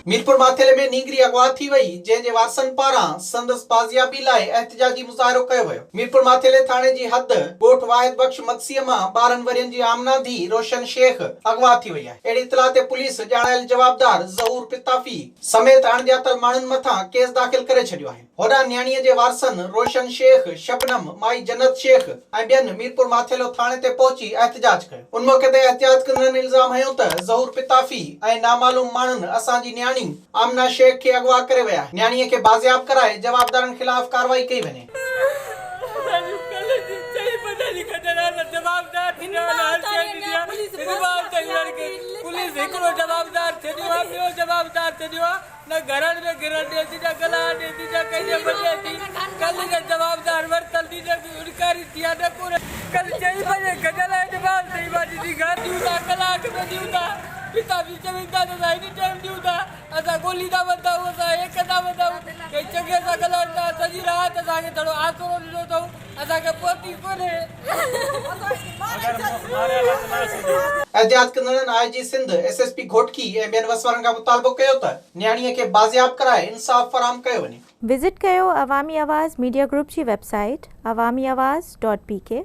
मीरपुर माथेले में नींगरी अगवा थी वई, जंहिंजे वारसनि पारां संदसि बाज़ियाबी लाइ एहतिजाजी मुज़ाहिरो कयो वियो। मीरपुर माथेले थाणे जी हद ॻोठ वाहिद बख़्श मदसीअ मां 12 वरियनि जी आमना धी रोशन शेख अगवा थी वई आहे। अहिड़ी इतला ते पुलिस ॼाणायल जवाबदार ज़हूर पिताफ़ी समेत अणॼातल माण्हुनि मथां केस दाख़िल करे छॾियो आहे। होॾां न्याणीअ जे वारसनि रोशन शेख, शबनम, माई जन्नत शेख ऐं ॿियनि मीरपुर माथेलो थाणे ते पहुची एहतिजाज कयो। उन मौक़े ते एहतिजाज कंदड़नि इल्ज़ाम हयो त ज़हूर पिताफ़ी ऐं नामालूम माण्हुनि असांजी न्याणी आमना शेख खे अगवा करे विया। न्याणीअ खे बाज़ियाब कराए जवाबदारनि ख़िलाफ़ कार्रवाई कई वञे। पुलिस हिकिड़ो जवाबदार थियो आहे, ॿियो जवाबदार थियो आहे न घरनि में गिरनि ॾे थी, न गला ॾे थी, न कंहिंजे बजे थी। कल जो जवाबदार वरितल थी, न उनकारी थी आहे, न पूरे कल 4 बजे गजल आहे जवाब ॾेई मां ॾिठी घर ॾियूं था, कलाक में ॾियूं था। पिता बि चवंदा त हिन टाइम ॾियूं था, असां ॻोल्हींदा वधाऊं, असां हे कंदा वधाऊं, कंहिं चङे सां ॻाल्हाइनि था। सॼी राति असांखे थोरो आसरो ॾिनो अथऊं, असांखे पहुती कोन्हे। एहतिजाज कंदड़नि आईजी सिंध, एसएसपी घोटकी ऐं ॿियनि वसवारनि खां मुतालबो कयो त न्याणीअ खे बाज़ियाब कराए इंसाफ़ फराहम कयो वञे। विज़िट कयो अवामी आवाज़ मीडिया ग्रुप जी वेबसाइट awamiawaz.pk।